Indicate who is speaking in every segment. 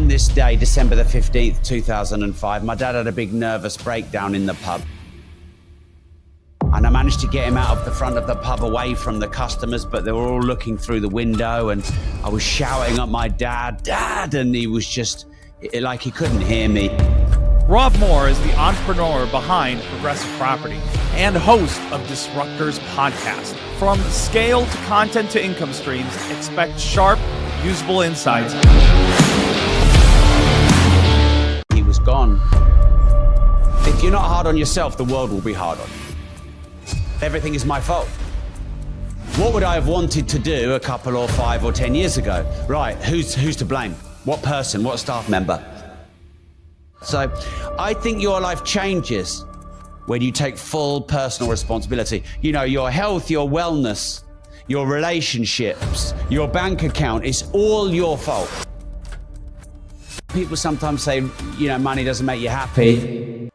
Speaker 1: on this day, December the 15th, 2005, my dad had a big nervous breakdown in the pub. And I managed to get him out of the front of the pub away from the customers, but they were all looking through the window and I was shouting at my dad, "Dad!" And he was just like he couldn't hear me.
Speaker 2: Rob Moore is the entrepreneur behind Progressive Property and host of Disruptors podcast. From scale to content to income streams, expect sharp, usable insights.
Speaker 1: He was gone. If you're not hard on yourself, the world will be hard on you. Everything is my fault. What would I have wanted to do a couple or 5 or 10 years ago? Right, who's to blame? What person, what staff member? So I think your life changes when you take full personal responsibility. You know, your health, your wellness, your relationships, your bank account, it's all your fault. People sometimes say, you know, money doesn't make you happy.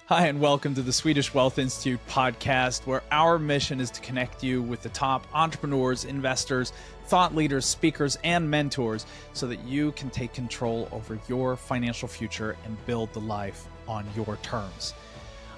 Speaker 2: Hi, and welcome to the Swedish Wealth Institute podcast, where our mission is to connect you with the top entrepreneurs, investors, thought leaders, speakers, and mentors so that you can take control over your financial future and build the life on your terms.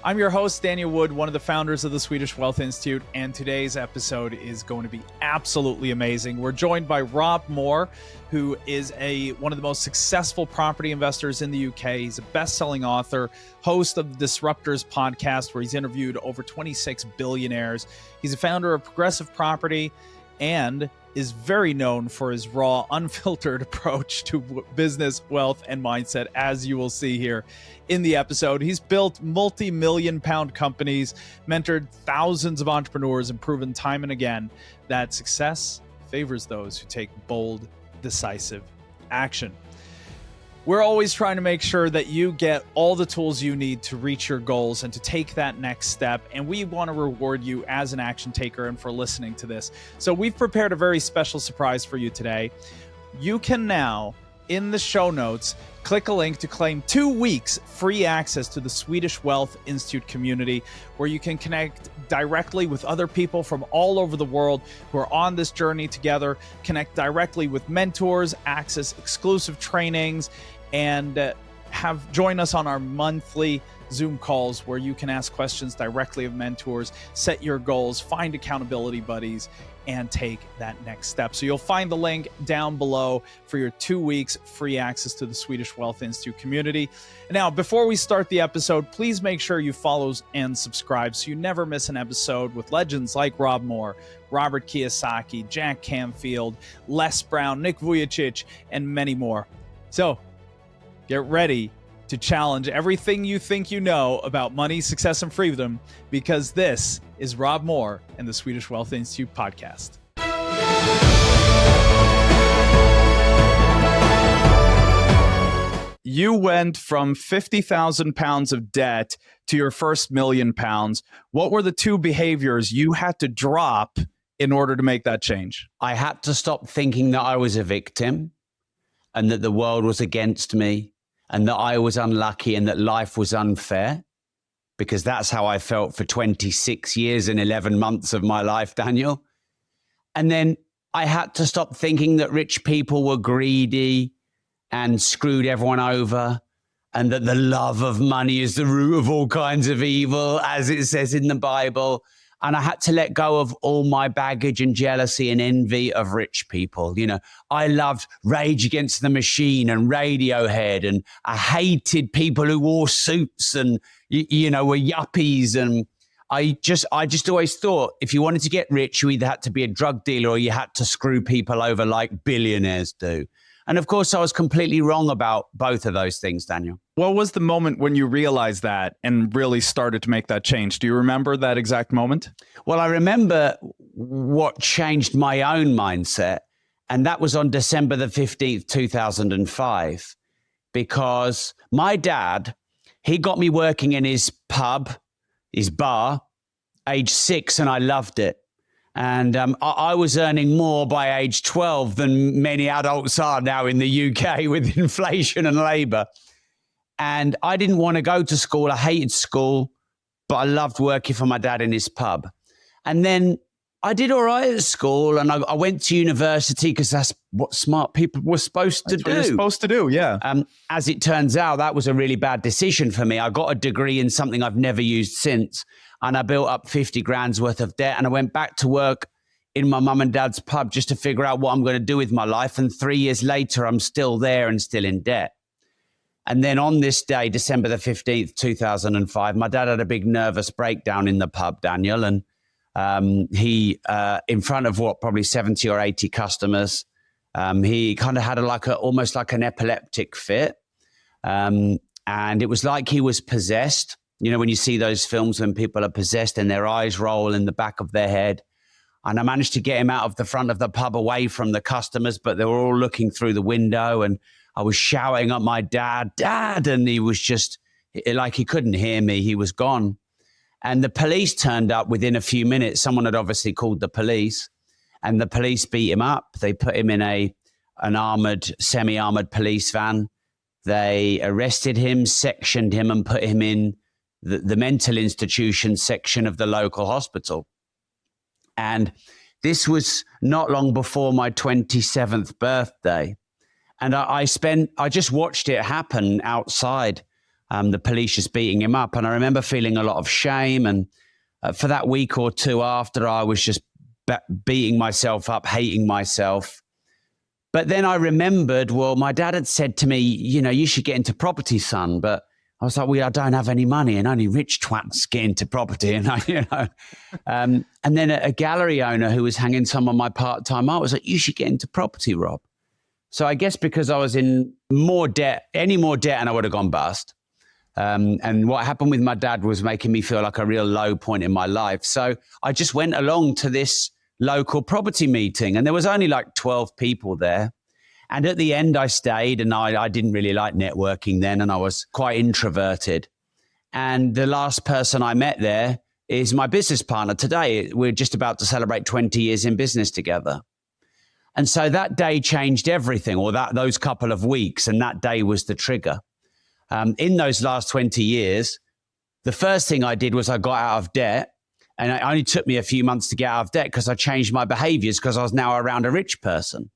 Speaker 2: I'm your host, Daniel Wood, one of the founders of the Swedish Wealth Institute, and today's episode is going to be absolutely amazing. We're joined by Rob Moore, who is one of the most successful property investors in the UK. He's a best-selling author, host of the Disruptors podcast, where he's interviewed over 26 billionaires. He's a founder of Progressive Property and is very known for his raw, unfiltered approach to business, wealth, and mindset, as you will see here in the episode. He's built multi-million pound companies, mentored thousands of entrepreneurs, and proven time and again that success favors those who take bold, decisive action. We're always trying to make sure that you get all the tools you need to reach your goals and to take that next step. And we want to reward you as an action taker and for listening to this. So we've prepared a very special surprise for you today. You can now, in the show notes, click a link to claim 2 weeks free access to the Swedish Wealth Institute community, where you can connect directly with other people from all over the world who are on this journey together, connect directly with mentors, access exclusive trainings, and join us on our monthly Zoom calls where you can ask questions directly of mentors, set your goals, find accountability buddies, and take that next step. So you'll find the link down below for your 2 weeks free access to the Swedish Wealth Institute community. Now, before we start the episode, please make sure you follow and subscribe so you never miss an episode with legends like Rob Moore, Robert Kiyosaki, Jack Canfield, Les Brown, Nick Vujicic, and many more. So get ready to challenge everything you think you know about money, success, and freedom, because this is Rob Moore and the Swedish Wealth Institute podcast. You went from 50,000 pounds of debt to your first £1 million. What were the 2 behaviors you had to drop in order to make that change?
Speaker 1: I had to stop thinking that I was a victim and that the world was against me and that I was unlucky and that life was unfair, because that's how I felt for 26 years and 11 months of my life, Daniel. And then I had to stop thinking that rich people were greedy and screwed everyone over, and that the love of money is the root of all kinds of evil, as it says in the Bible. And I had to let go of all my baggage and jealousy and envy of rich people. You know, I loved Rage Against the Machine and Radiohead, and I hated people who wore suits and, you know, were yuppies. And I just always thought if you wanted to get rich, you either had to be a drug dealer or you had to screw people over like billionaires do. And of course, I was completely wrong about both of those things, Daniel.
Speaker 2: What was the moment when you realized that and really started to make that change? Do you remember that exact moment?
Speaker 1: Well, I remember what changed my own mindset, and that was on December the 15th, 2005, because my dad, he got me working in his pub, his bar, age 6, and I loved it. And I was earning more by age 12 than many adults are now in the UK with inflation and labor. And I didn't want to go to school. I hated school, but I loved working for my dad in his pub. And then I did all right at school, and I went to university because that's what smart people were supposed to do.
Speaker 2: What you're supposed to do, yeah.
Speaker 1: As it turns out, that was a really bad decision for me. I got a degree in something I've never used since, and I built up 50 grand's worth of debt, and I went back to work in my mum and dad's pub just to figure out what I'm going to do with my life. And 3 years later, I'm still there and still in debt. And then on this day, December the 15th, 2005, my dad had a big nervous breakdown in the pub, Daniel, and he, in front of probably 70 or 80 customers, he kind of had almost like an epileptic fit. And it was like he was possessed. You know, when you see those films when people are possessed and their eyes roll in the back of their head. And I managed to get him out of the front of the pub away from the customers, but they were all looking through the window, and I was shouting at my dad, and he was just like he couldn't hear me. He was gone. And the police turned up within a few minutes. Someone had obviously called the police, and the police beat him up. They put him in an armored, semi-armored police van. They arrested him, sectioned him, and put him in the mental institution section of the local hospital. And this was not long before my 27th birthday. And I just watched it happen outside. The police just beating him up. And I remember feeling a lot of shame. And for that week or two after, I was just beating myself up, hating myself. But then I remembered, well, my dad had said to me, you know, you should get into property, son. But I was like, well, I don't have any money, and only rich twats get into property. And and then a gallery owner who was hanging some of my part-time art was like, you should get into property, Rob. So I guess because I was in more debt, and I would have gone bust. And what happened with my dad was making me feel like a real low point in my life. So I just went along to this local property meeting, and there was only like 12 people there. And at the end, I stayed, and I didn't really like networking then, and I was quite introverted. And the last person I met there is my business partner today. We're just about to celebrate 20 years in business together. And so that day changed everything, or those couple of weeks, and that day was the trigger. In those last 20 years, the first thing I did was I got out of debt, and it only took me a few months to get out of debt because I changed my behaviors because I was now around a rich person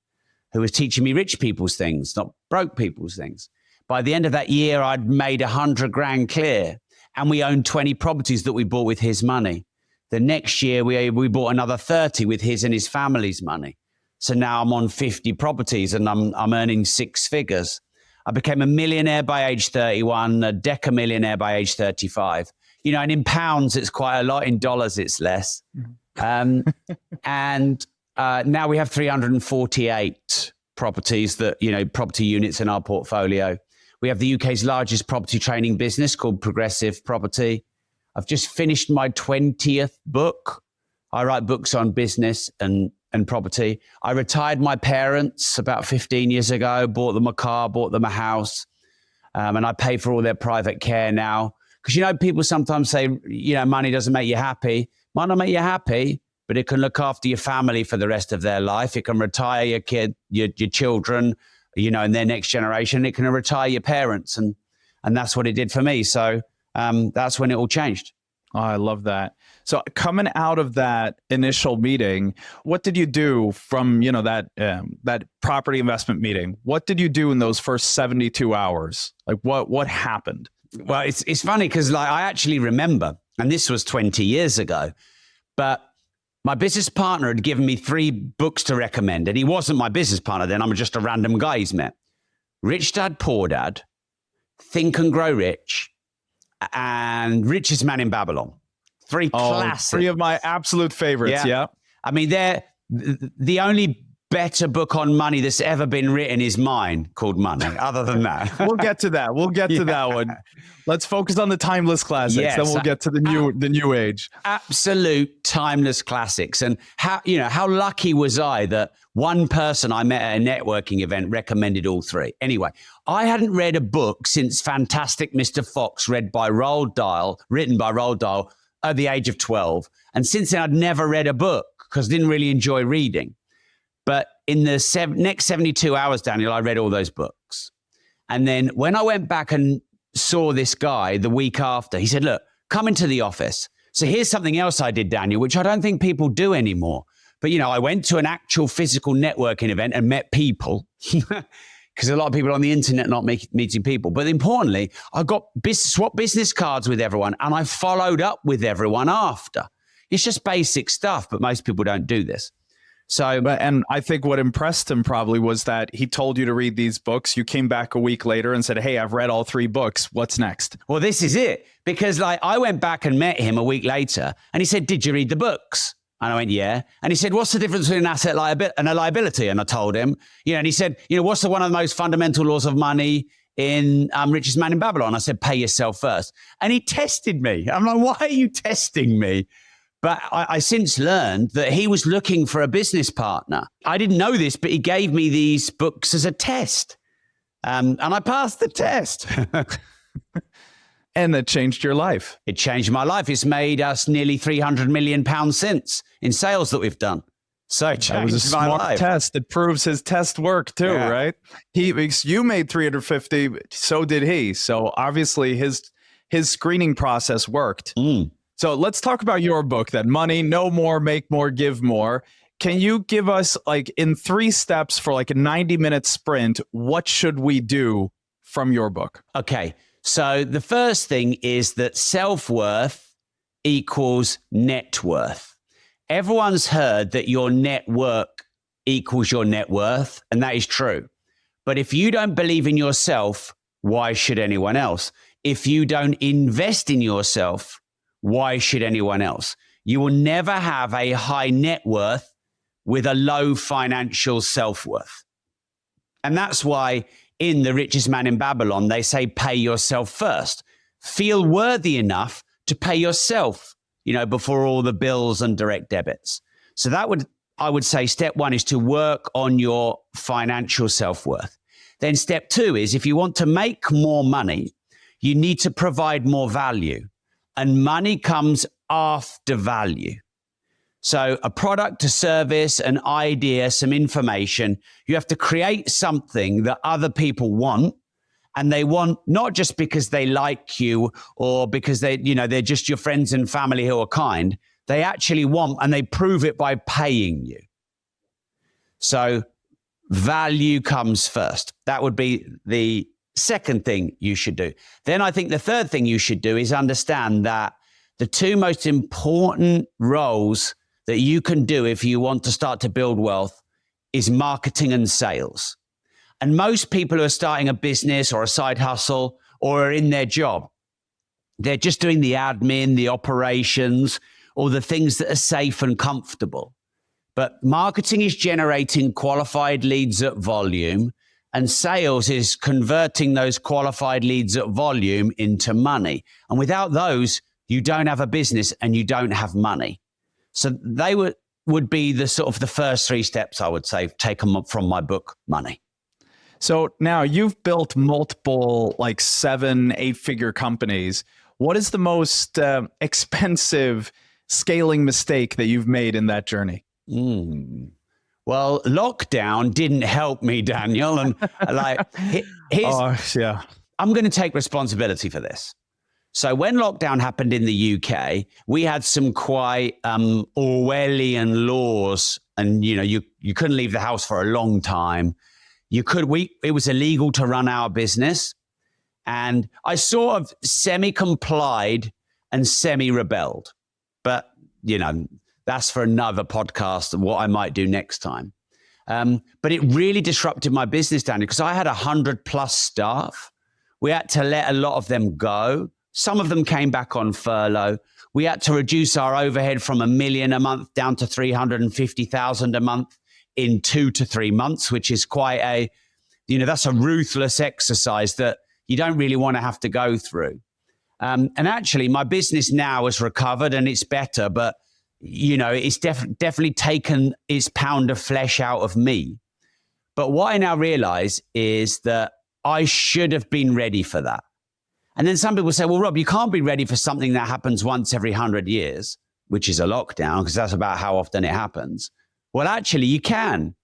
Speaker 1: who was teaching me rich people's things, not broke people's things. By the end of that year, I'd made 100 grand clear, and we owned 20 properties that we bought with his money. The next year, we bought another 30 with his and his family's money. So now I'm on 50 properties, and I'm earning six figures. I became a millionaire by age 31, a decamillionaire by age 35. You know, and in pounds, it's quite a lot. In dollars, it's less. Now we have 348 properties property units in our portfolio. We have the UK's largest property training business called Progressive Property. I've just finished my 20th book. I write books on business and property. I retired my parents about 15 years ago, bought them a car, bought them a house, and I pay for all their private care now. Because, you know, people sometimes say, you know, money doesn't make you happy. Might not make you happy, but it can look after your family for the rest of their life. It can retire your kid, your children, you know, in their next generation. It can retire your parents. And that's what it did for me. So that's when it all changed.
Speaker 2: Oh, I love that. So coming out of that initial meeting, what did you do from, you know, that property investment meeting? What did you do in those first 72 hours? Like what happened?
Speaker 1: Well, it's funny because like I actually remember, and this was 20 years ago, but my business partner had given me 3 books to recommend, and he wasn't my business partner then. I'm just a random guy he's met. Rich Dad, Poor Dad, Think and Grow Rich, and Richest Man in Babylon. 3 classics.
Speaker 2: 3 of my absolute favorites, yeah.
Speaker 1: I mean, they're the only better book on money that's ever been written is mine, called Money. Other than that,
Speaker 2: we'll get to that. We'll get to that one. Let's focus on the timeless classics. Yes, then we'll get to the new age.
Speaker 1: Absolute timeless classics. And how lucky was I that one person I met at a networking event recommended all 3. Anyway, I hadn't read a book since Fantastic Mr. Fox, written by Roald Dahl at the age of 12. And since then, I'd never read a book because I didn't really enjoy reading. But in the next 72 hours, Daniel, I read all those books. And then when I went back and saw this guy the week after, he said, look, come into the office. So here's something else I did, Daniel, which I don't think people do anymore. But, I went to an actual physical networking event and met people because a lot of people on the internet not meeting people. But importantly, I got swap business cards with everyone and I followed up with everyone after. It's just basic stuff, but most people don't do this.
Speaker 2: And I think what impressed him probably was that he told you to read these books. You came back a week later and said, hey, I've read all 3 books. What's next?
Speaker 1: Well, this is it. Because I went back and met him a week later and he said, did you read the books? And I went, yeah. And he said, what's the difference between an asset and a liability? And I told him, and he said, what's one of the most fundamental laws of money in Richest Man in Babylon? I said, pay yourself first. And he tested me. I'm like, why are you testing me? But I since learned that he was looking for a business partner. I didn't know this, but he gave me these books as a test. And I passed the test.
Speaker 2: And that changed your life.
Speaker 1: It changed my life. It's made us nearly £300 million since in sales that we've done. So it changed
Speaker 2: that was a
Speaker 1: my
Speaker 2: smart
Speaker 1: life.
Speaker 2: test. It proves his test worked too, right? You made 350, so did he. So obviously his screening process worked. So let's talk about your book then. Money, Know More, Make More, Give More. Can you give us in 3 steps for a 90-minute sprint, what should we do from your book?
Speaker 1: Okay. So the first thing is that self-worth equals net worth. Everyone's heard that your net worth equals your net worth, and that is true. But if you don't believe in yourself, why should anyone else? If you don't invest in yourself, why should anyone else? You will never have a high net worth with a low financial self-worth. And that's why in The Richest Man in Babylon, they say, pay yourself first. Feel worthy enough to pay yourself, before all the bills and direct debits. So I would say step 1 is to work on your financial self-worth. Then step 2 is if you want to make more money, you need to provide more value. And money comes after value. So a product, a service, an idea, some information, you have to create something that other people want. And they want not just because they like you or because they're just your friends and family who are kind. They actually want, and they prove it by paying you. So value comes first. That would be the second thing you should do. Then I think the third thing you should do is understand that the 2 most important roles that you can do if you want to start to build wealth is marketing and sales. And most people who are starting a business or a side hustle or are in their job, they're just doing the admin, the operations, or the things that are safe and comfortable. But marketing is generating qualified leads at volume, and sales is converting those qualified leads at volume into money. And without those, you don't have a business and you don't have money. So they would be the sort of the first 3 steps, I would say, taken from my book, Money.
Speaker 2: So now you've built multiple 7, 8-figure companies. What is the most expensive scaling mistake that you've made in that journey?
Speaker 1: Well, lockdown didn't help me, Daniel. And I'm going to take responsibility for this. So when lockdown happened in the UK, we had some quite Orwellian laws, and you couldn't leave the house for a long time. It was illegal to run our business, and I sort of semi-complied and semi-rebelled. But that's for another podcast and what I might do next time. But it really disrupted my business, Daniel, because I had 100+ staff. We had to let a lot of them go. Some of them came back on furlough. We had to reduce our overhead from $1 million a month down to $350,000 a month in 2 to 3 months, which is quite that's a ruthless exercise that you don't really want to have to go through. And actually, my business now has recovered and it's better, but it's definitely taken its pound of flesh out of me. But what I now realize is that I should have been ready for that. And then some people say, well, Rob, you can't be ready for something that happens once every 100 years, which is a lockdown, because that's about how often it happens. Well, actually, you can.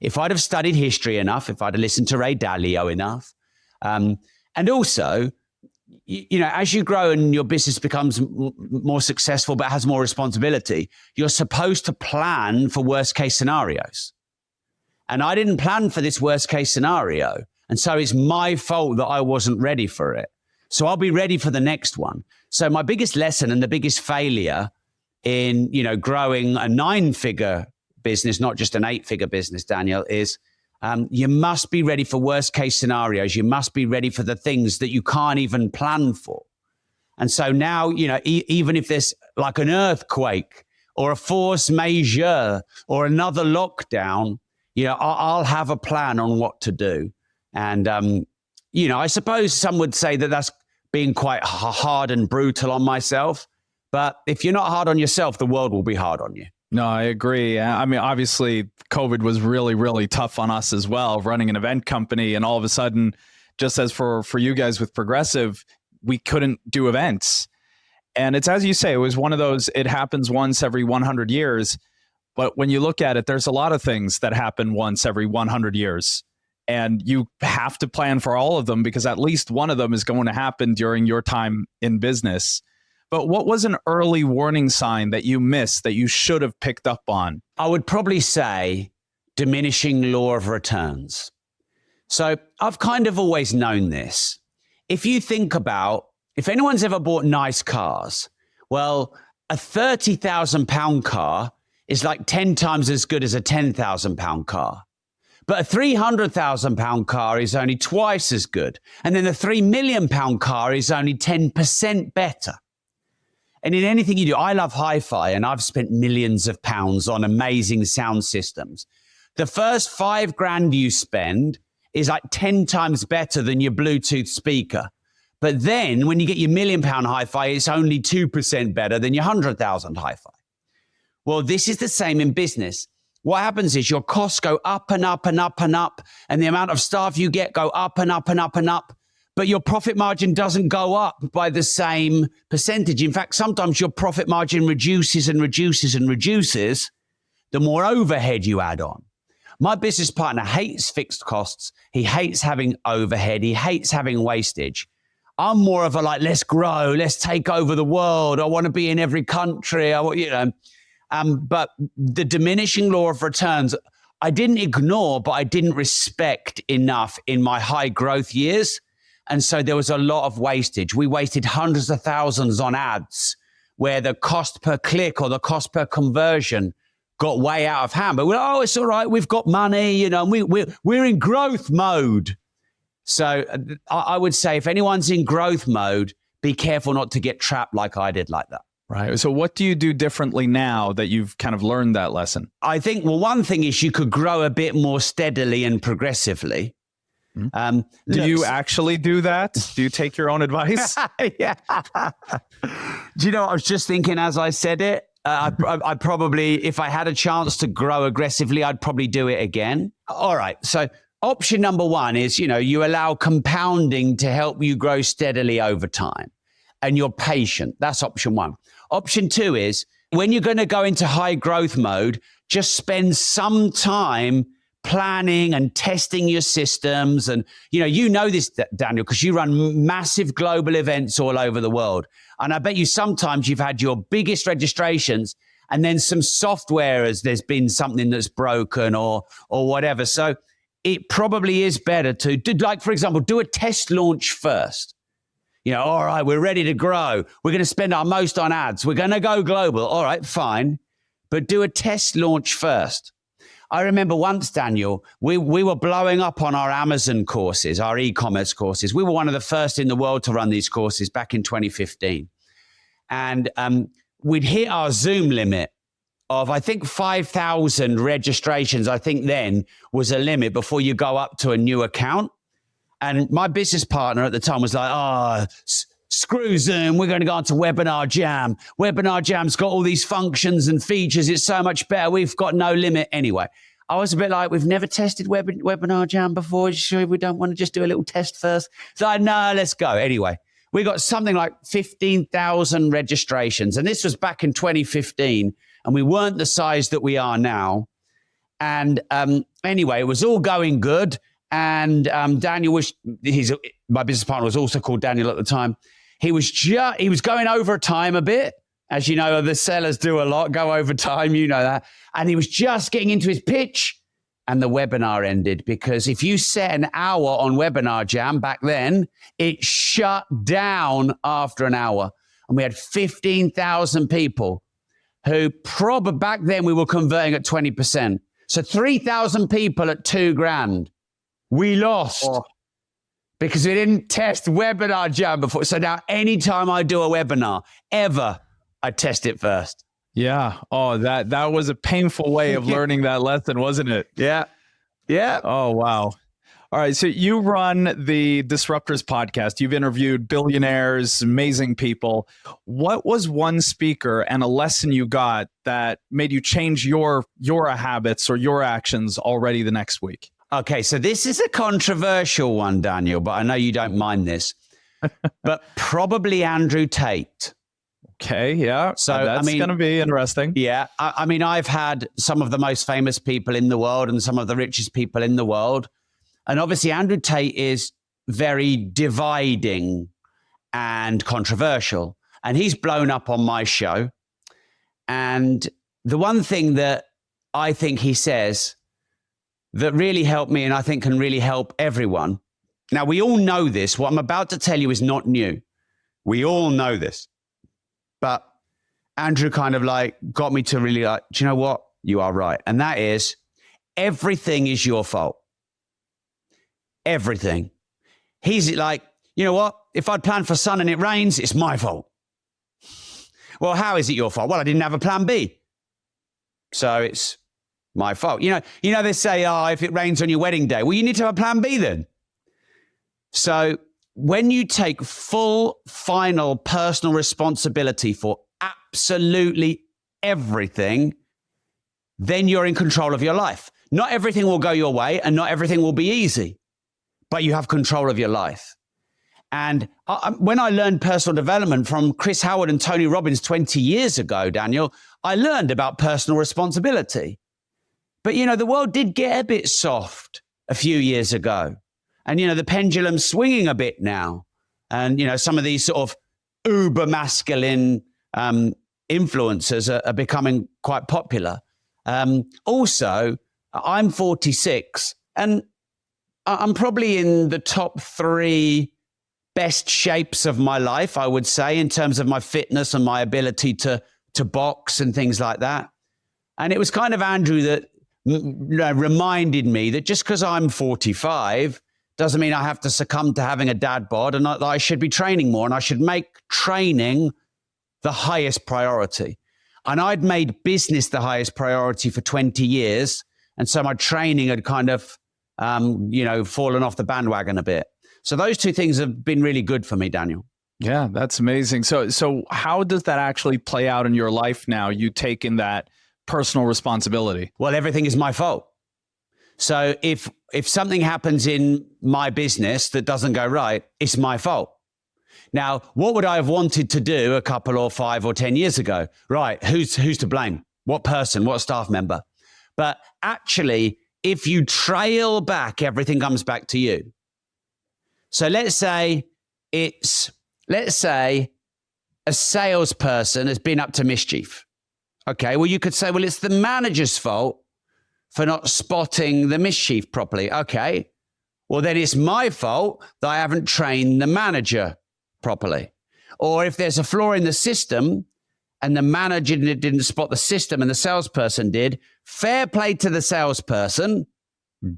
Speaker 1: If I'd have studied history enough, if I'd have listened to Ray Dalio enough, and also as you grow and your business becomes more successful but has more responsibility, you're supposed to plan for worst case scenarios. And I didn't plan for this worst case scenario. And so it's my fault that I wasn't ready for it. So I'll be ready for the next one. So my biggest lesson and the biggest failure in, growing a 9-figure business, not just an 8-figure business, Daniel, is you must be ready for worst case scenarios. You must be ready for the things that you can't even plan for. And so now, even if there's like an earthquake or a force majeure or another lockdown, I'll have a plan on what to do. And, I suppose some would say that that's being quite hard and brutal on myself. But if you're not hard on yourself, the world will be hard on you.
Speaker 2: No, I agree. I mean, obviously, COVID was really, really tough on us as well, running an event company. And all of a sudden, just as for you guys with Progressive, we couldn't do events. And it's, as you say, it was one of those, it happens once every 100 years. But when you look at it, there's a lot of things that happen once every 100 years. And you have to plan for all of them because at least one of them is going to happen during your time in business. But what was an early warning sign that you missed that you should have picked up on?
Speaker 1: I would probably say diminishing law of returns. So I've kind of always known this. If you think about, if anyone's ever bought nice cars, well, a £30,000 car is like 10 times as good as a £10,000 car. But a £300,000 car is only twice as good. And then the £3 million car is only 10% better. And in anything you do, I love hi-fi and I've spent millions of pounds on amazing sound systems. The first $5,000 you spend is like 10 times better than your Bluetooth speaker. But then when you get your £1 million hi-fi, it's only 2% better than your 100,000 hi-fi. Well, this is the same in business. What happens is your costs go up and up and up and up, and the amount of staff you get go up and up and up and up. But your profit margin doesn't go up by the same percentage. In fact, sometimes your profit margin reduces and reduces and reduces the more overhead you add on. My business partner hates fixed costs. He hates having overhead. He hates having wastage. I'm more of a let's grow, let's take over the world. I want to be in every country. But the diminishing law of returns, I didn't ignore, but I didn't respect enough in my high growth years. And so there was a lot of wastage. We wasted hundreds of thousands on ads where the cost per click or the cost per conversion got way out of hand. But we're like, it's all right. We've got money, and we're in growth mode. So I would say if anyone's in growth mode, be careful not to get trapped like I did like that.
Speaker 2: Right. So what do you do differently now that you've kind of learned that lesson?
Speaker 1: I think, one thing is you could grow a bit more steadily and progressively.
Speaker 2: Do you actually do that? Do you take your own advice?
Speaker 1: Yeah. Do you know what I was just thinking as I said it? I probably, if I had a chance to grow aggressively, I'd probably do it again. All right. So option number one is, you allow compounding to help you grow steadily over time. And you're patient. That's option one. Option two is when you're going to go into high growth mode, just spend some time planning and testing your systems. And, you know this, Daniel, because you run massive global events all over the world. And I bet you sometimes you've had your biggest registrations and then some software there's been something that's broken or whatever. So it probably is better to do, for example, do a test launch first. All right, we're ready to grow. We're going to spend our most on ads. We're going to go global. All right, fine. But do a test launch first. I remember once, Daniel, we were blowing up on our Amazon courses, our e-commerce courses. We were one of the first in the world to run these courses back in 2015. And we'd hit our Zoom limit of, I think, 5,000 registrations. I think then was a limit before you go up to a new account. And my business partner at the time was like, screw Zoom. We're going to go on to Webinar Jam. Webinar Jam's got all these functions and features. It's so much better. We've got no limit anyway. I was a bit like, we've never tested Webinar Jam before. Sure, we don't want to just do a little test first. So no, let's go. Anyway, we got something like 15,000 registrations. And this was back in 2015. And we weren't the size that we are now. And anyway, it was all going good. And Daniel was, my business partner was also called Daniel at the time. He was going over time a bit. As you know, the sellers do a lot, go over time, you know that. And he was just getting into his pitch and the webinar ended, because if you set an hour on Webinar Jam back then, it shut down after an hour. And we had 15,000 people who probably back then we were converting at 20%. So 3,000 people at $2,000. We lost because we didn't test Webinar Jam before. So now anytime I do a webinar ever, I test it first.
Speaker 2: Yeah. Oh, that was a painful way of learning that lesson, wasn't it?
Speaker 1: Yeah. Yeah.
Speaker 2: Oh, wow. All right. So you run the Disruptors podcast. You've interviewed billionaires, amazing people. What was one speaker and a lesson you got that made you change your habits or your actions already the next week?
Speaker 1: Okay. So this is a controversial one, Daniel, but I know you don't mind this, but probably Andrew Tate.
Speaker 2: Okay, yeah. So that's going to be interesting.
Speaker 1: Yeah. I mean, I've had some of the most famous people in the world and some of the richest people in the world. And obviously, Andrew Tate is very dividing and controversial. And he's blown up on my show. And the one thing that I think he says that really helped me and I think can really help everyone. Now, we all know this. What I'm about to tell you is not new. We all know this. But Andrew kind of like got me to really like, do you know what? You are right. And that is, everything is your fault. Everything. He's like, you know what? If I'd planned for sun and it rains, it's my fault. Well, how is it your fault? Well, I didn't have a plan B. So it's my fault. You know, they say, if it rains on your wedding day, well, you need to have a plan B then. So when you take full, final personal responsibility for absolutely everything, then you're in control of your life. Not everything will go your way and not everything will be easy, but you have control of your life. And when I learned personal development from Chris Howard and Tony Robbins 20 years ago, Daniel, I learned about personal responsibility. But, the world did get a bit soft a few years ago. And, the pendulum's swinging a bit now. And, some of these sort of uber masculine influencers are becoming quite popular. Also, I'm 46 and I'm probably in the top 3 best shapes of my life, I would say, in terms of my fitness and my ability to box and things like that. And it was kind of Andrew that reminded me that just because I'm 45 doesn't mean I have to succumb to having a dad bod, and that I should be training more and I should make training the highest priority. And I'd made business the highest priority for 20 years. And so my training had kind of, fallen off the bandwagon a bit. So those 2 things have been really good for me, Daniel.
Speaker 2: Yeah, that's amazing. So how does that actually play out in your life now? You taking that personal responsibility?
Speaker 1: Well, everything is my fault. So if something happens in my business that doesn't go right, it's my fault. Now, what would I have wanted to do a couple or 5 or 10 years ago? Right, who's to blame? What person? What staff member? But actually, if you trail back, everything comes back to you. So let's say a salesperson has been up to mischief. Okay, well, you could say, well, it's the manager's fault for not spotting the mischief properly. Okay, well, then it's my fault that I haven't trained the manager properly. Or if there's a flaw in the system and the manager didn't spot the system and the salesperson did, fair play to the salesperson.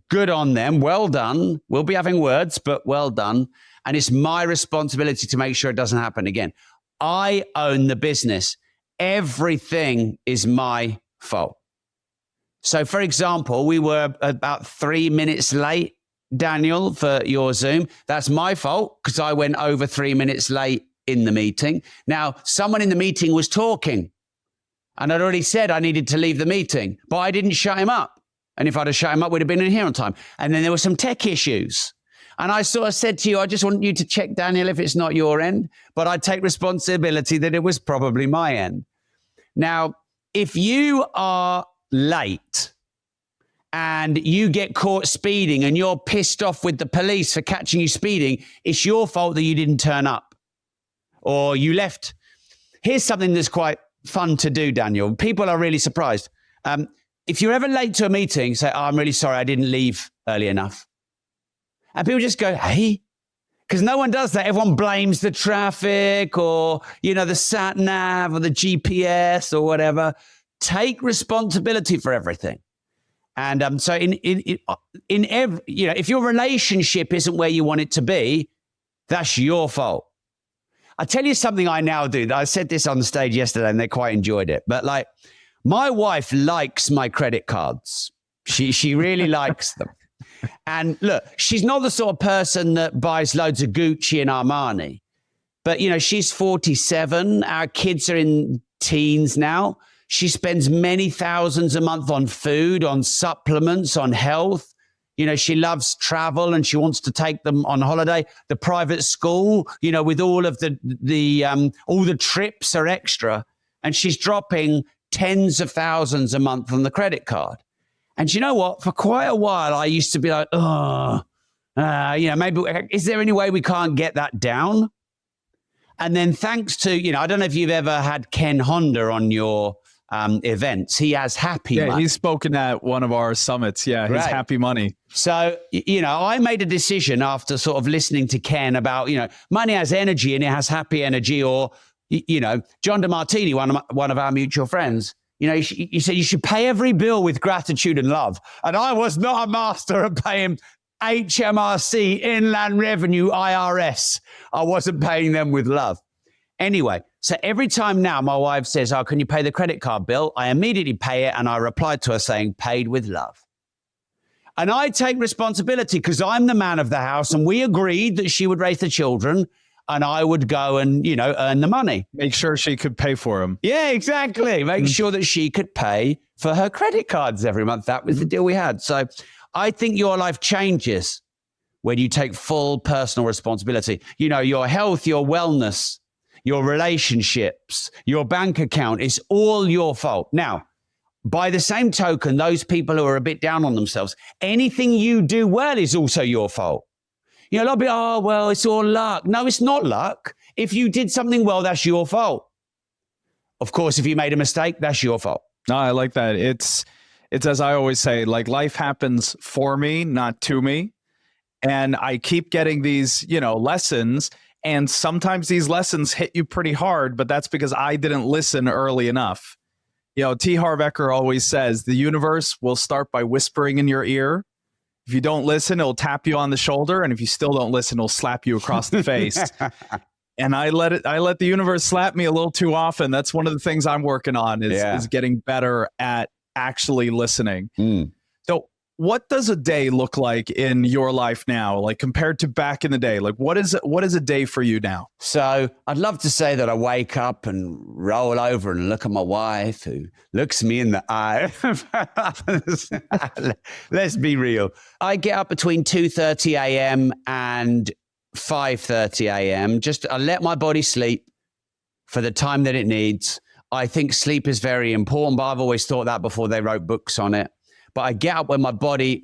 Speaker 1: Good on them. Well done. We'll be having words, but well done. And it's my responsibility to make sure it doesn't happen again. I own the business. Everything is my fault. So, for example, we were about 3 minutes late, Daniel, for your Zoom. That's my fault because I went over 3 minutes late in the meeting. Now, someone in the meeting was talking and I'd already said I needed to leave the meeting, but I didn't shut him up. And if I'd have shut him up, we'd have been in here on time. And then there were some tech issues. And I sort of said to you, I just want you to check, Daniel, if it's not your end, but I take responsibility that it was probably my end. Now, if you are late and you get caught speeding and you're pissed off with the police for catching you speeding, it's your fault that you didn't turn up or you left. Here's something that's quite fun to do, Daniel. People are really surprised. If you're ever late to a meeting, say, I'm really sorry, I didn't leave early enough. And people just go, hey, because no one does that. Everyone blames the traffic or, the sat nav or the GPS or whatever. Take responsibility for everything. And so in every, if your relationship isn't where you want it to be, that's your fault. I tell you something I now do. I said this on the stage yesterday and they quite enjoyed it. But my wife likes my credit cards. She really likes them. And look, she's not the sort of person that buys loads of Gucci and Armani. But, she's 47. Our kids are in teens now. She spends many thousands a month on food, on supplements, on health. She loves travel and she wants to take them on holiday. The private school, with all of all the trips are extra. And she's dropping tens of thousands a month on the credit card. And you know what? For quite a while, I used to be like, maybe, is there any way we can't get that down? And then thanks to, I don't know if you've ever had Ken Honda on your events. He has Happy Money.
Speaker 2: Yeah, he's spoken at one of our summits. Yeah, his Happy Money.
Speaker 1: So, I made a decision after sort of listening to Ken about, money has energy and it has happy energy. Or, John DeMartini, one of our mutual friends, he said you should pay every bill with gratitude and love. And I was not a master of paying HMRC, Inland Revenue, IRS. I wasn't paying them with love. Anyway, so every time now my wife says, can you pay the credit card bill? I immediately pay it. And I replied to her saying, paid with love. And I take responsibility because I'm the man of the house. And we agreed that she would raise the children and I would go and, earn the money.
Speaker 2: Make sure she could pay for them.
Speaker 1: Yeah, exactly. Make sure that she could pay for her credit cards every month. That was the deal we had. So I think your life changes when you take full personal responsibility. Your health, your wellness, your relationships, your bank account, it's all your fault. Now, by the same token, those people who are a bit down on themselves, anything you do well is also your fault. A lot of people, it's all luck. No, it's not luck. If you did something well, that's your fault. Of course, if you made a mistake, that's your fault.
Speaker 2: No, I like that. It's as I always say, life happens for me, not to me. And I keep getting these, lessons. And sometimes these lessons hit you pretty hard, but that's because I didn't listen early enough. T. Harv Eker always says the universe will start by whispering in your ear. If you don't listen, it'll tap you on the shoulder. And if you still don't listen, it'll slap you across the face. And I let the universe slap me a little too often. That's one of the things I'm working on is getting better at actually listening. So what does a day look like in your life now, compared to back in the day? What is a day for you now?
Speaker 1: So I'd love to say that I wake up and roll over and look at my wife who looks me in the eye. Let's be real. I get up between 2:30 a.m. and 5:30 a.m. I let my body sleep for the time that it needs. I think sleep is very important, but I've always thought that before they wrote books on it. But I get up when my body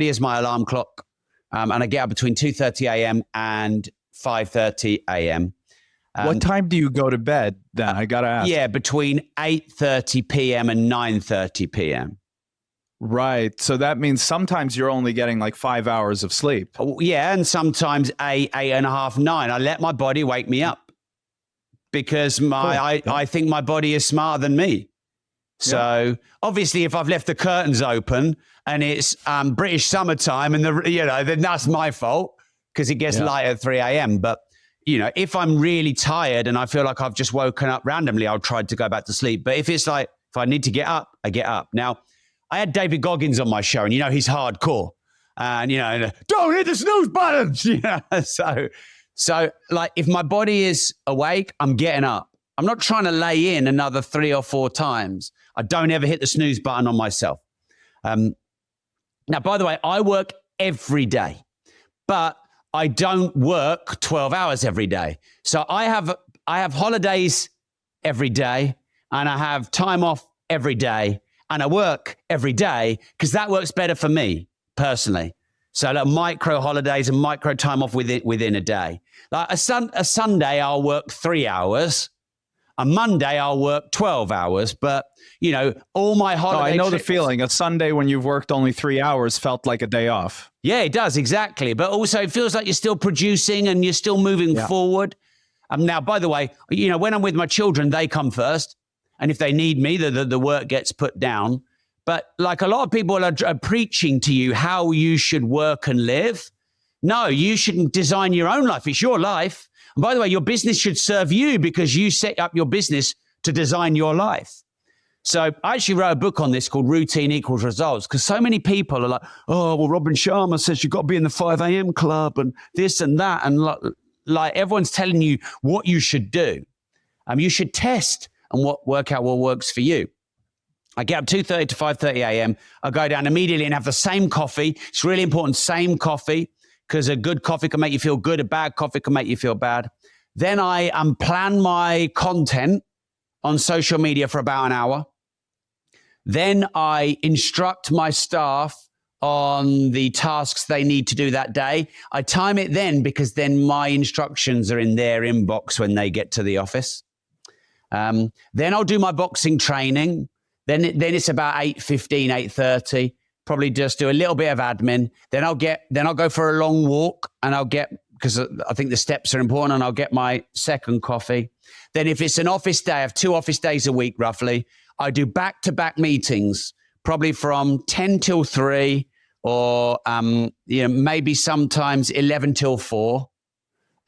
Speaker 1: is my alarm clock. And I get up between 2:30 a.m. and 5:30 a.m.
Speaker 2: What time do you go to bed then? I got to ask.
Speaker 1: Yeah, between 8:30 p.m. and 9:30 p.m.
Speaker 2: Right. So that means sometimes you're only getting 5 hours of sleep.
Speaker 1: Yeah, and sometimes 8.5, 9. I let my body wake me up because I think my body is smarter than me. So obviously, if I've left the curtains open and it's British summertime, and then that's my fault because it gets light at 3 a.m. But if I'm really tired and I feel like I've just woken up randomly, I'll try to go back to sleep. But if I need to get up, I get up. Now, I had David Goggins on my show, and he's hardcore, and don't hit the snooze button. So if my body is awake, I'm getting up. I'm not trying to lay in another 3 or 4 times. I don't ever hit the snooze button on myself. Now, by the way, I work every day, but I don't work 12 hours every day. So I have holidays every day, and I have time off every day, and I work every day because that works better for me personally. So like micro holidays and micro time off within a day. Like a Sunday, I'll work 3 hours. A Monday, I'll work 12 hours. But, you know, all my holiday
Speaker 2: I know
Speaker 1: trips,
Speaker 2: the feeling. A Sunday when you've worked only 3 hours felt like a day off.
Speaker 1: Yeah, it does, exactly. But also it feels like you're still producing and you're still moving forward. Now, by the way, you know, when I'm with my children, they come first. And if they need me, the work gets put down. But like a lot of people are preaching to you how you should work and live. No, you shouldn't design your own life. It's your life. And by the way, your business should serve you because you set up your business to design your life. So I actually wrote a book on this called Routine Equals Results, because so many people are like, oh, well, Robin Sharma says you've got to be in the 5 a.m. club and this and that. And like everyone's telling you what you should do. You should test and work out what works for you. I get up 2:30 to 5:30 a.m. I go down immediately and have the same coffee. It's really important, same coffee, because a good coffee can make you feel good. A bad coffee can make you feel bad. Then I plan my content on social media for about an hour. Then I instruct my staff on the tasks they need to do that day. I time it then because then my instructions are in their inbox when they get to the office. Then I'll do my boxing training. Then it's about 8:15, 8:30. Probably just do a little bit of admin. Then I'll go for a long walk and because I think the steps are important, and I'll get my second coffee. Then if it's an office day, I have 2 office days a week roughly. I do back-to-back meetings, probably from 10 till 3 or maybe sometimes 11 till 4.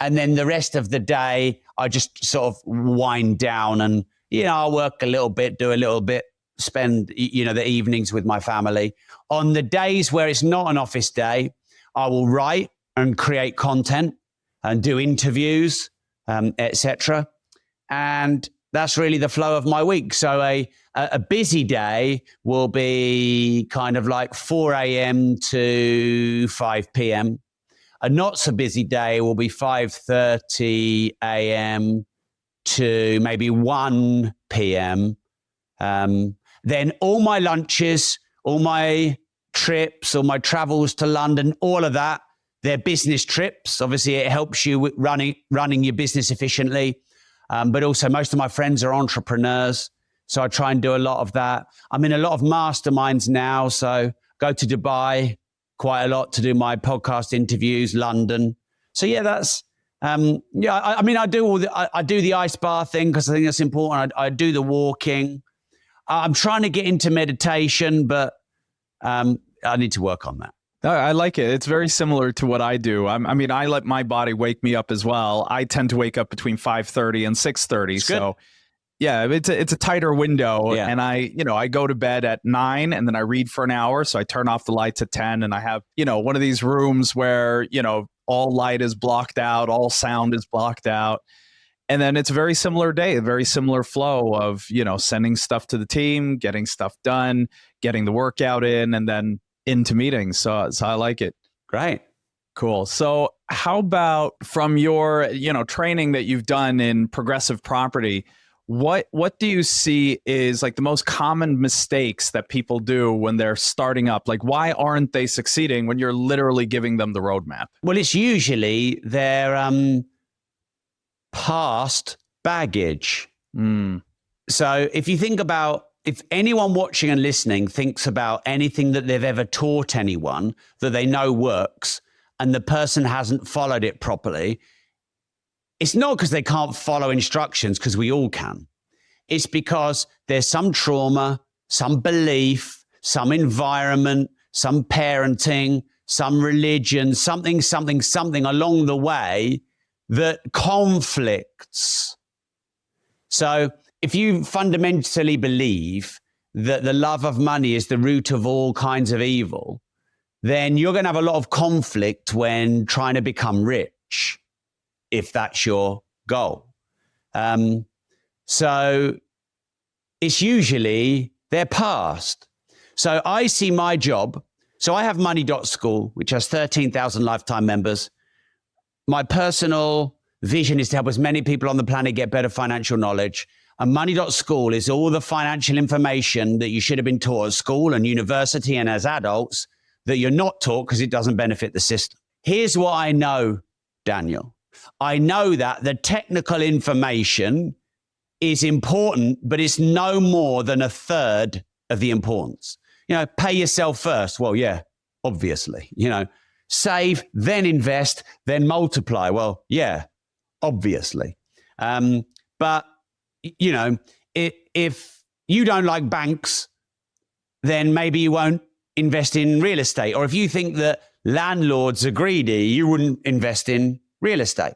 Speaker 1: And then the rest of the day, I just sort of wind down and, I'll work a little bit, do a little bit, spend, the evenings with my family. On the days where it's not an office day, I will write and create content and do interviews, etc. And that's really the flow of my week. So a busy day will be kind of like 4 a.m. to 5 p.m. A not so busy day will be 5:30 a.m. to maybe 1 p.m. Then all my lunches, all my trips, all my travels to London, all of that, they're business trips. Obviously, it helps you with running your business efficiently. But also most of my friends are entrepreneurs. So I try and do a lot of that. I'm in a lot of masterminds now. So go to Dubai quite a lot to do my podcast interviews, London. So yeah, that's, I do the ice bar thing because I think that's important. I do the walking. I'm trying to get into meditation, but I need to work on that.
Speaker 2: I like it. It's very similar to what I do. I let my body wake me up as well. I tend to wake up between 5:30 and 6:30. So yeah, it's a tighter window. Yeah. And I go to bed at 9 and then I read for an hour. So I turn off the lights at 10 and I have, one of these rooms where, all light is blocked out, all sound is blocked out. And then it's a very similar day, a very similar flow of, sending stuff to the team, getting stuff done, getting the workout in, and then into meetings. So I like it.
Speaker 1: Great.
Speaker 2: Cool. So how about from your, training that you've done in progressive property, what do you see is like the most common mistakes that people do when they're starting up? Like, why aren't they succeeding when you're literally giving them the roadmap?
Speaker 1: Well, it's usually their past baggage. So if you think about, if anyone watching and listening thinks about anything that they've ever taught anyone that they know works and the person hasn't followed it properly, it's not because they can't follow instructions, because we all can. It's because there's some trauma, some belief, some environment, some parenting, some religion, something along the way that conflicts. So if you fundamentally believe that the love of money is the root of all kinds of evil, then you're going to have a lot of conflict when trying to become rich, if that's your goal. So it's usually their past. So I see my job. So I have Money.School, which has 13,000 lifetime members. My personal vision is to help as many people on the planet get better financial knowledge. And money.school is all the financial information that you should have been taught at school and university and as adults that you're not taught because it doesn't benefit the system. Here's what I know, Daniel. I know that the technical information is important, but it's no more than a third of the importance. Pay yourself first. Well, yeah, obviously. Save, then invest, then multiply. Well, yeah, obviously. But, if you don't like banks, then maybe you won't invest in real estate. Or if you think that landlords are greedy, you wouldn't invest in real estate.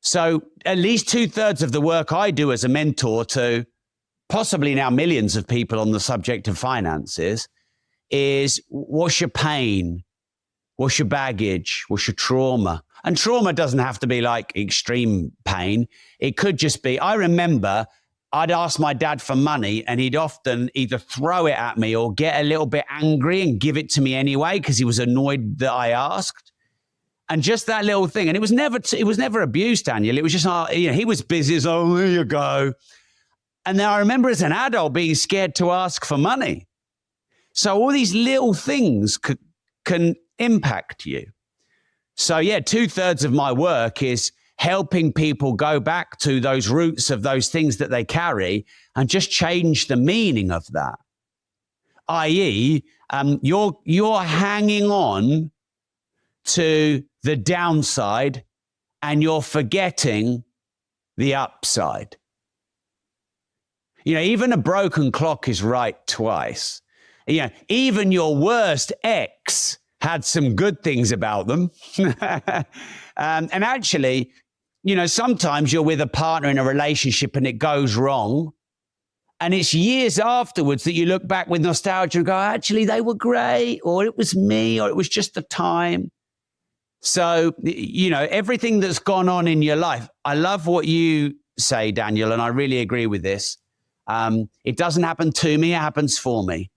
Speaker 1: So at least 2/3 of the work I do as a mentor to possibly now millions of people on the subject of finances is what's your pain? What's your baggage? What's your trauma? And trauma doesn't have to be like extreme pain. It could just be, I remember I'd ask my dad for money and he'd often either throw it at me or get a little bit angry and give it to me anyway because he was annoyed that I asked. And just that little thing. And it was never abuse, Daniel. It was just, he was busy. So there you go. And then I remember as an adult being scared to ask for money. So all these little things can impact you. So yeah, 2/3 of my work is helping people go back to those roots of those things that they carry and just change the meaning of that. i.e., you're hanging on to the downside and you're forgetting the upside. Even a broken clock is right twice. Even your worst ex had some good things about them. And actually, sometimes you're with a partner in a relationship and it goes wrong. And it's years afterwards that you look back with nostalgia and go, actually, they were great, or it was me, or it was just the time. So, everything that's gone on in your life, I love what you say, Daniel, and I really agree with this. It doesn't happen to me, it happens for me.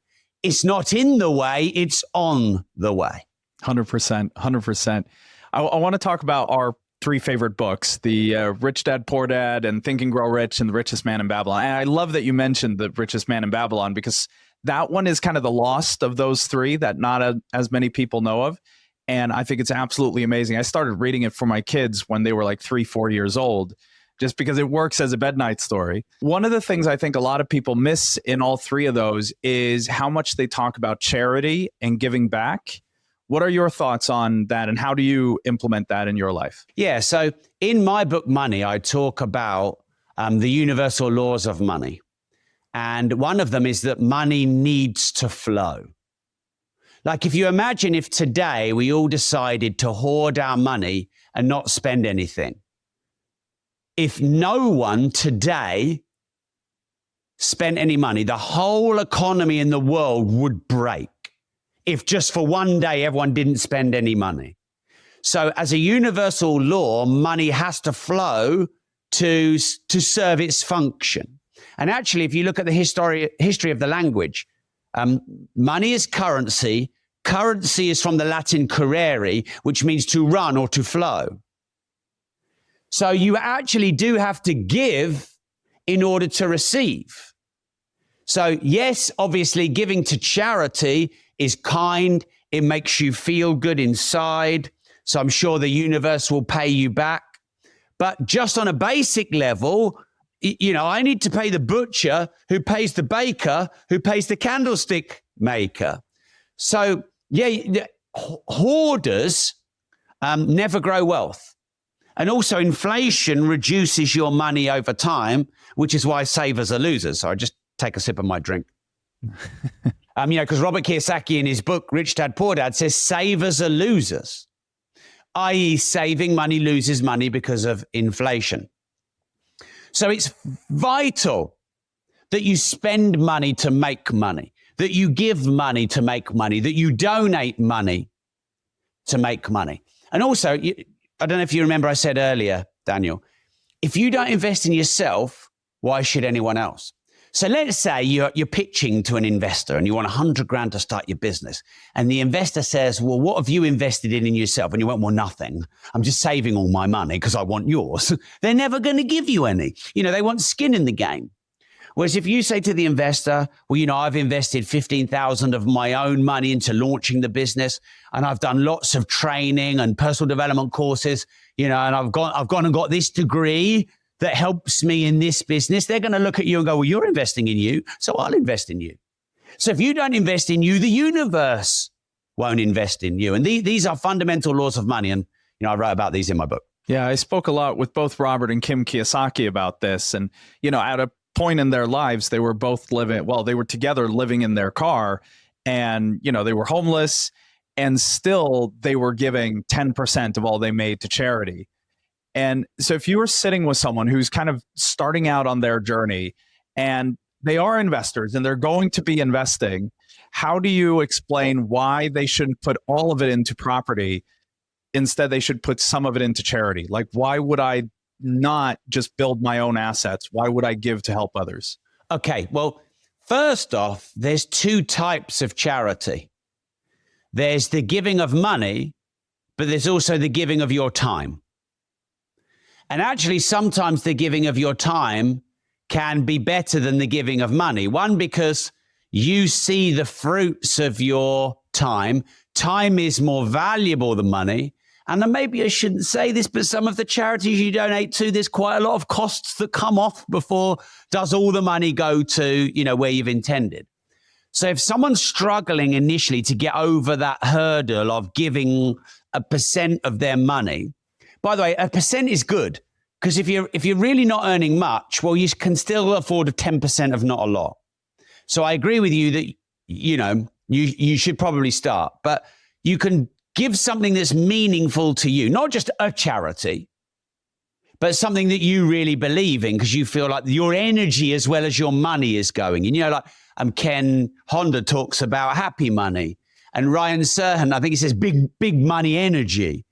Speaker 1: It's not in the way, it's on the way.
Speaker 2: 100%. I want to talk about our 3 favorite books, the Rich Dad, Poor Dad, and Think and Grow Rich, and The Richest Man in Babylon. And I love that you mentioned The Richest Man in Babylon because that one is kind of the lost of those 3 that not as many people know of. And I think it's absolutely amazing. I started reading it for my kids when they were like 3-4 years old, just because it works as a bednight story. One of the things I think a lot of people miss in all 3 of those is how much they talk about charity and giving back. What are your thoughts on that, and how do you implement that in your life?
Speaker 1: Yeah, so in my book, Money, I talk about the universal laws of money. And one of them is that money needs to flow. Like if you imagine if today we all decided to hoard our money and not spend anything. If no one today spent any money, the whole economy in the world would break. If just for one day everyone didn't spend any money. So as a universal law, money has to flow to serve its function. And actually, if you look at the history of the language, money is currency. Currency is from the Latin currere, which means to run or to flow. So you actually do have to give in order to receive. So yes, obviously giving to charity is kind. It makes you feel good inside. So I'm sure the universe will pay you back. But just on a basic level, I need to pay the butcher who pays the baker, who pays the candlestick maker. So yeah, hoarders never grow wealth. And also inflation reduces your money over time, which is why savers are losers. So I just take a sip of my drink. Because Robert Kiyosaki in his book, Rich Dad, Poor Dad, says savers are losers, i.e. saving money loses money because of inflation. So it's vital that you spend money to make money, that you give money to make money, that you donate money to make money. And also, I don't know if you remember I said earlier, Daniel, if you don't invest in yourself, why should anyone else? So let's say you're pitching to an investor and you want 100 grand to start your business. And the investor says, well, what have you invested in yourself? And you went, well, nothing. I'm just saving all my money because I want yours. They're never going to give you any. They want skin in the game. Whereas if you say to the investor, well, I've invested 15,000 of my own money into launching the business, and I've done lots of training and personal development courses, and I've gone and got this degree that helps me in this business, they're going to look at you and go, well, you're investing in you, so I'll invest in you. So if you don't invest in you, the universe won't invest in you. And these are fundamental laws of money. And, I wrote about these in my book.
Speaker 2: Yeah, I spoke a lot with both Robert and Kim Kiyosaki about this. And, at a point in their lives, they were both they were together living in their car, and, they were homeless, and still they were giving 10% of all they made to charity. And so if you were sitting with someone who's kind of starting out on their journey and they are investors and they're going to be investing, how do you explain why they shouldn't put all of it into property? Instead, they should put some of it into charity. Like, why would I not just build my own assets? Why would I give to help others?
Speaker 1: Okay, well, first off, there's two types of charity. There's the giving of money, but there's also the giving of your time. And actually, sometimes the giving of your time can be better than the giving of money. One, because you see the fruits of your time. Time is more valuable than money. And then maybe I shouldn't say this, but some of the charities you donate to, there's quite a lot of costs that come off before does all the money go to, where you've intended. So if someone's struggling initially to get over that hurdle of giving a percent of their money, by the way, a percent is good, because if you're really not earning much, well, you can still afford a 10% of not a lot. So I agree with you that, you should probably start, but you can give something that's meaningful to you, not just a charity, but something that you really believe in because you feel like your energy as well as your money is going. And Ken Honda talks about happy money, and Ryan Serhan, I think he says big money energy.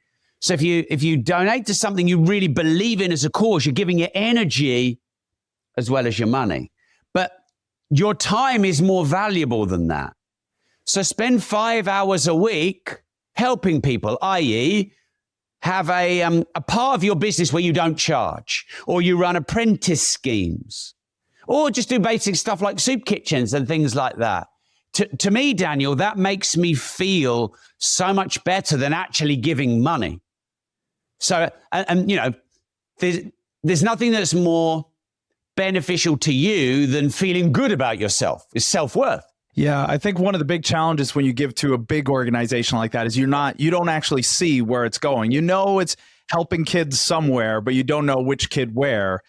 Speaker 1: So if you donate to something you really believe in as a cause, you're giving your energy as well as your money. But your time is more valuable than that. So spend 5 hours a week helping people, i.e., have a part of your business where you don't charge, or you run apprentice schemes, or just do basic stuff like soup kitchens and things like that. To me, Daniel, that makes me feel so much better than actually giving money. So, there's nothing that's more beneficial to you than feeling good about yourself. It's self-worth.
Speaker 2: Yeah, I think one of the big challenges when you give to a big organization like that is you don't actually see where it's going. It's helping kids somewhere, but you don't know which kid where.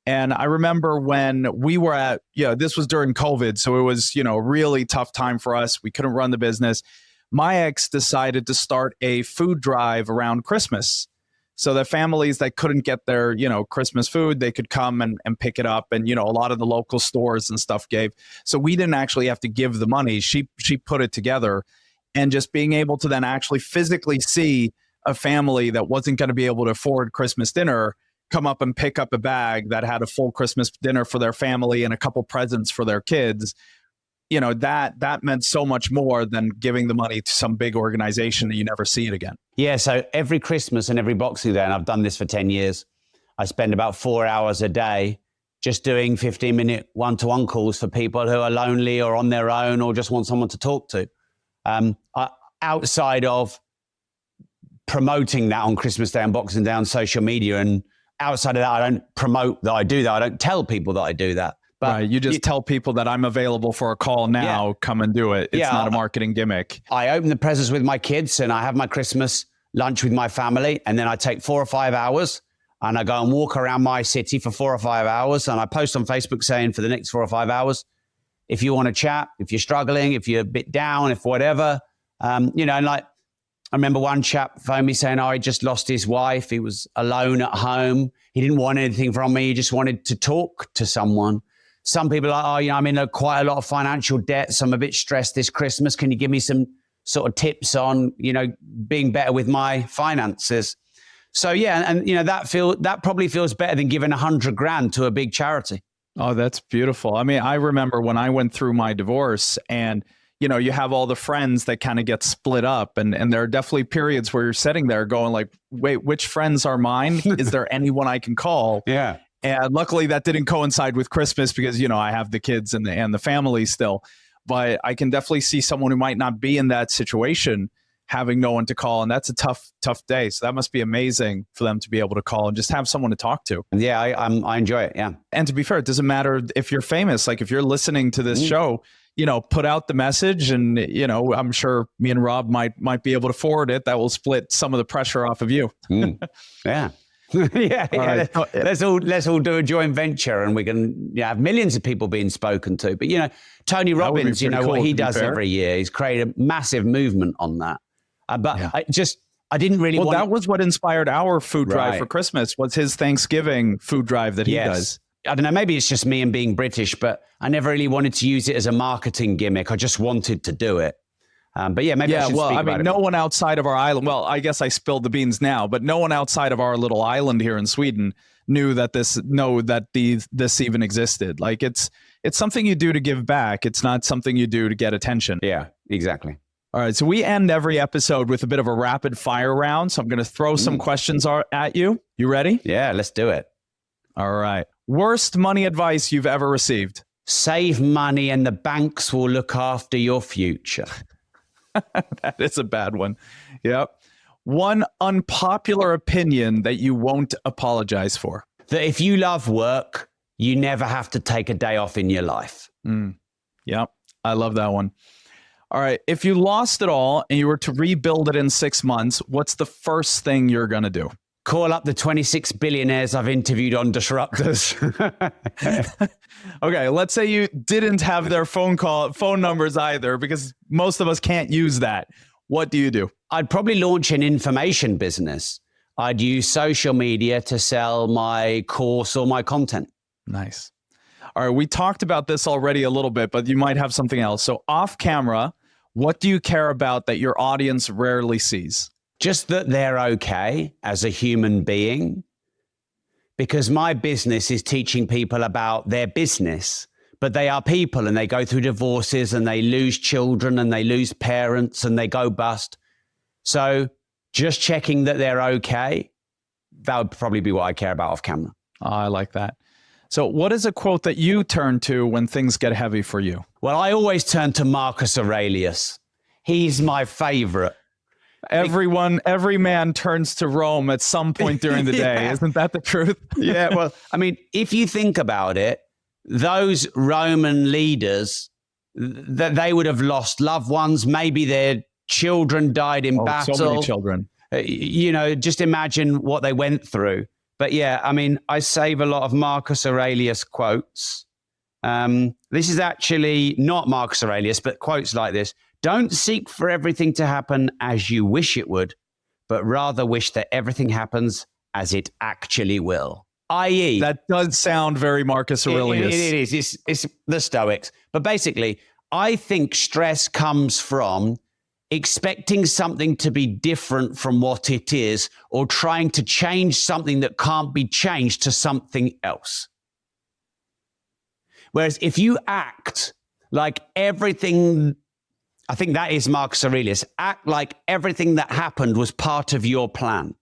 Speaker 2: And I remember when we were at, this was during COVID, so it was, a really tough time for us. We couldn't run the business. My ex decided to start a food drive around Christmas, so that families that couldn't get their, Christmas food, they could come and pick it up. And, a lot of the local stores and stuff gave. So we didn't actually have to give the money. She put it together, and just being able to then actually physically see a family that wasn't going to be able to afford Christmas dinner come up and pick up a bag that had a full Christmas dinner for their family and a couple presents for their kids. That meant so much more than giving the money to some big organization that you never see it again.
Speaker 1: Yeah, so every Christmas and every Boxing Day, and I've done this for 10 years, I spend about 4 hours a day just doing 15-minute one-to-one calls for people who are lonely or on their own or just want someone to talk to. Outside of promoting that on Christmas Day and Boxing Day on social media, and outside of that, I don't promote that I do that. I don't tell people that I do that. But
Speaker 2: right, you just tell people that I'm available for a call now, come and do it. It's not a marketing gimmick.
Speaker 1: I open the presents with my kids and I have my Christmas lunch with my family. And then I take 4 or 5 hours and I go and walk around my city for 4 or 5 hours. And I post on Facebook saying for the next 4 or 5 hours, if you want to chat, if you're struggling, if you're a bit down, if whatever, and like, I remember one chap phoned me saying, he just lost his wife. He was alone at home. He didn't want anything from me. He just wanted to talk to someone. Some people are like, I'm in quite a lot of financial debt, so I'm a bit stressed this Christmas. Can you give me some sort of tips on, being better with my finances? So yeah, and that probably feels better than giving 100 grand to a big charity.
Speaker 2: Oh, that's beautiful. I mean, I remember when I went through my divorce and, you have all the friends that kind of get split up and there are definitely periods where you're sitting there going like, wait, which friends are mine? Is there anyone I can call?
Speaker 1: Yeah.
Speaker 2: And luckily that didn't coincide with Christmas because, I have the kids and the family still, but I can definitely see someone who might not be in that situation having no one to call. And that's a tough day. So that must be amazing for them to be able to call and just have someone to talk to.
Speaker 1: Yeah, I enjoy it. Yeah.
Speaker 2: And to be fair, it doesn't matter if you're famous. Like if you're listening to this show, put out the message and, I'm sure me and Rob might be able to forward it. That will split some of the pressure off of you.
Speaker 1: Yeah. Yeah. Right. Let's all do a joint venture and we can have millions of people being spoken to. But, Tony Robbins, what he does every year, he's created a massive movement on that. I didn't really want...
Speaker 2: that was what inspired our food drive for Christmas, was his Thanksgiving food drive that he does.
Speaker 1: I don't know, maybe it's just me and being British, but I never really wanted to use it as a marketing gimmick. I just wanted to do it. Maybe I should speak about it.
Speaker 2: No one outside of our island, well, I guess I spilled the beans now, but no one outside of our little island here in Sweden knew that this even existed. Like it's something you do to give back. It's not something you do to get attention.
Speaker 1: Yeah, exactly.
Speaker 2: All right, so we end every episode with a bit of a rapid fire round. So I'm going to throw some questions at you. You ready?
Speaker 1: Yeah, let's do it.
Speaker 2: All right. Worst money advice you've ever received?
Speaker 1: Save money and the banks will look after your future.
Speaker 2: That is a bad one. Yep. One unpopular opinion that you won't apologize for?
Speaker 1: That if you love work, you never have to take a day off in your life.
Speaker 2: Yep. I love that one. All right. If you lost it all and you were to rebuild it in 6 months, what's the first thing you're going to do?
Speaker 1: Call up the 26 billionaires I've interviewed on Disruptors.
Speaker 2: Okay. Let's say you didn't have their phone numbers either, because most of us can't use that. What do you do?
Speaker 1: I'd probably launch an information business. I'd use social media to sell my course or my content.
Speaker 2: Nice. All right. We talked about this already a little bit, but you might have something else. So off camera, what do you care about that your audience rarely sees?
Speaker 1: Just that they're okay as a human being, because my business is teaching people about their business, but they are people and they go through divorces and they lose children and they lose parents and they go bust. So just checking that they're okay, that would probably be what I care about off camera.
Speaker 2: Oh, I like that. So what is a quote that you turn to when things get heavy for you?
Speaker 1: Well, I always turn to Marcus Aurelius. He's my favorite.
Speaker 2: Every man turns to Rome at some point during the day.
Speaker 1: Yeah.
Speaker 2: Isn't that the truth?
Speaker 1: Yeah. Well, I mean, if you think about it, those Roman leaders, that they would have lost loved ones. Maybe their children died in battle.
Speaker 2: So many children.
Speaker 1: Just imagine what they went through. But yeah, I mean, I save a lot of Marcus Aurelius quotes. This is actually not Marcus Aurelius, but quotes like this. Don't seek for everything to happen as you wish it would, but rather wish that everything happens as it actually will. I.e.
Speaker 2: That does sound very Marcus Aurelius.
Speaker 1: It is. It's the Stoics. But basically, I think stress comes from expecting something to be different from what it is, or trying to change something that can't be changed to something else. Whereas if you act like everything, I think that is Marcus Aurelius, act like everything that happened was part of your plan.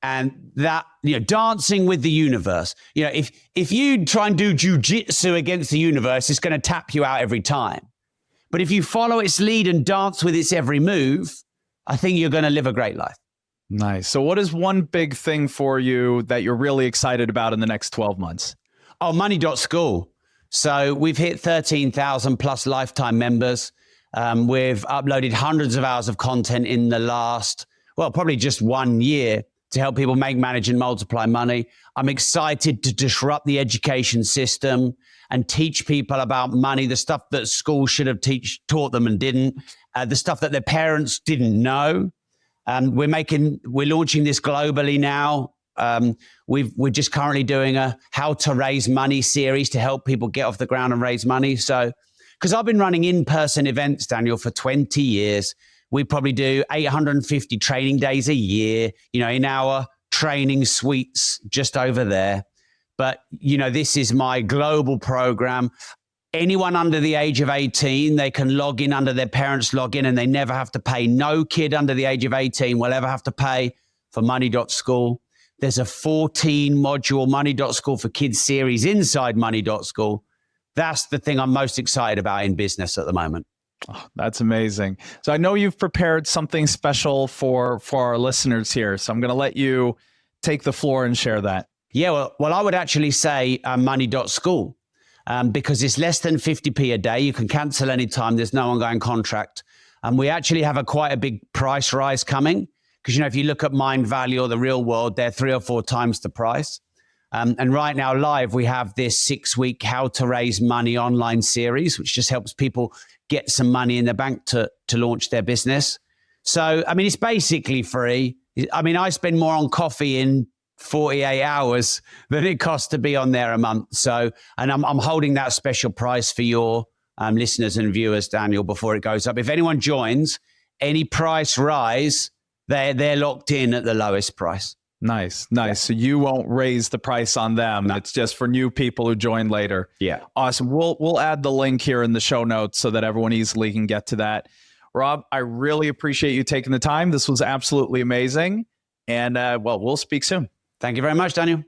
Speaker 1: And that, dancing with the universe, if you try and do jujitsu against the universe, it's going to tap you out every time. But if you follow its lead and dance with its every move, I think you're going to live a great life.
Speaker 2: Nice. So what is one big thing for you that you're really excited about in the next 12 months?
Speaker 1: Oh, Money.school. So we've hit 13,000 plus lifetime members. We've uploaded hundreds of hours of content in the last, probably just 1 year to help people make, manage, and multiply money. I'm excited to disrupt the education system and teach people about money, the stuff that schools should have taught them and didn't, the stuff that their parents didn't know. We're launching this globally now. We're just currently doing a how to raise money series to help people get off the ground and raise money. So, because I've been running in-person events, Daniel, for 20 years. We probably do 850 training days a year, in our training suites just over there. But, this is my global program. Anyone under the age of 18, they can log in under their parents' login and they never have to pay. No kid under the age of 18 will ever have to pay for Money.School. There's a 14-module Money.School for Kids series inside Money.School. That's the thing I'm most excited about in business at the moment.
Speaker 2: Oh, that's amazing. So I know you've prepared something special for our listeners here. So I'm going to let you take the floor and share that.
Speaker 1: Yeah, well, I would actually say Money.School. Because it's less than 50p a day. You can cancel anytime. There's no ongoing contract. And we actually have quite a big price rise coming. Because, if you look at Mind Value or the real world, they're 3 or 4 times the price. And right now, live, we have this 6-week How to Raise Money online series, which just helps people get some money in the bank to launch their business. So, it's basically free. I spend more on coffee in 48 hours than it costs to be on there a month. So, and I'm holding that special price for your listeners and viewers, Daniel, before it goes up. If anyone joins, any price rise, they're locked in at the lowest price.
Speaker 2: Nice. Yeah. So you won't raise the price on them. No. It's just for new people who join later.
Speaker 1: Yeah.
Speaker 2: Awesome. We'll add the link here in the show notes so that everyone easily can get to that. Rob, I really appreciate you taking the time. This was absolutely amazing. And we'll speak soon.
Speaker 1: Thank you very much, Daniel.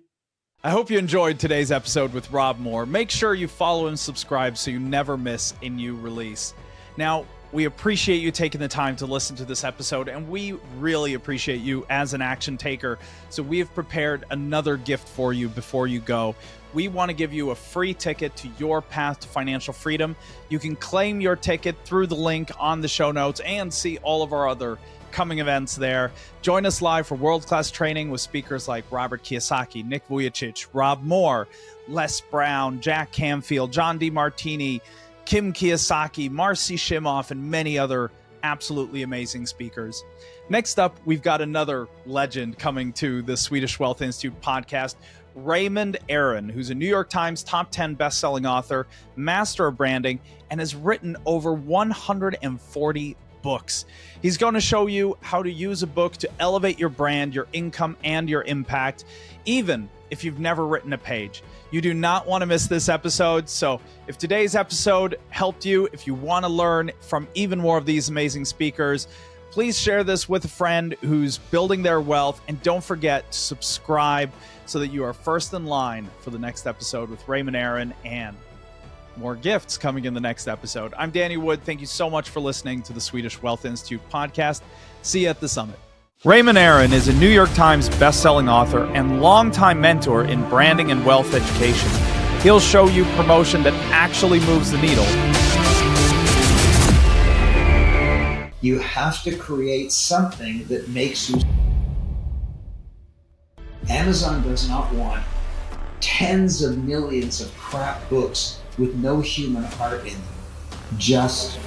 Speaker 2: I hope you enjoyed today's episode with Rob Moore. Make sure you follow and subscribe so you never miss a new release. Now, we appreciate you taking the time to listen to this episode, and we really appreciate you as an action taker. So we have prepared another gift for you before you go. We want to give you a free ticket to your path to financial freedom. You can claim your ticket through the link on the show notes and see all of our other coming events there. Join us live for world-class training with speakers like Robert Kiyosaki, Nick Vujicic, Rob Moore, Les Brown, Jack Canfield, John DeMartini, Kim Kiyosaki, Marcy Shimoff, and many other absolutely amazing speakers. Next up, we've got another legend coming to the Swedish Wealth Institute podcast, Raymond Aron, who's a New York Times top 10 best-selling author, master of branding, and has written over 140 books. He's going to show you how to use a book to elevate your brand, your income, and your impact, even if you've never written a page. You do not want to miss this episode. So if today's episode helped you, if you want to learn from even more of these amazing speakers, please share this with a friend who's building their wealth. And don't forget to subscribe so that you are first in line for the next episode with Raymond Aron and more gifts coming in the next episode. I'm Danny Wood. Thank you so much for listening to the Swedish Wealth Institute podcast. See you at the summit. Raymond Aron is a New York Times best-selling author and longtime mentor in branding and wealth education. He'll show you promotion that actually moves the needle.
Speaker 3: You have to create something that makes you. Amazon does not want tens of millions of crap books with no human heart in them. Just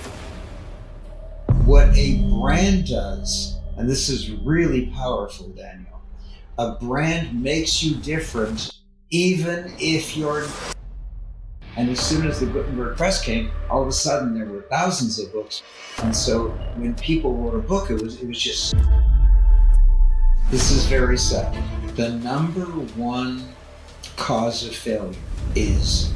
Speaker 3: what a brand does, and this is really powerful, Daniel. A brand makes you different even if you're. And as soon as the Gutenberg press came, all of a sudden there were thousands of books. And so when people wrote a book, it was just. This is very sad. The number one cause of failure is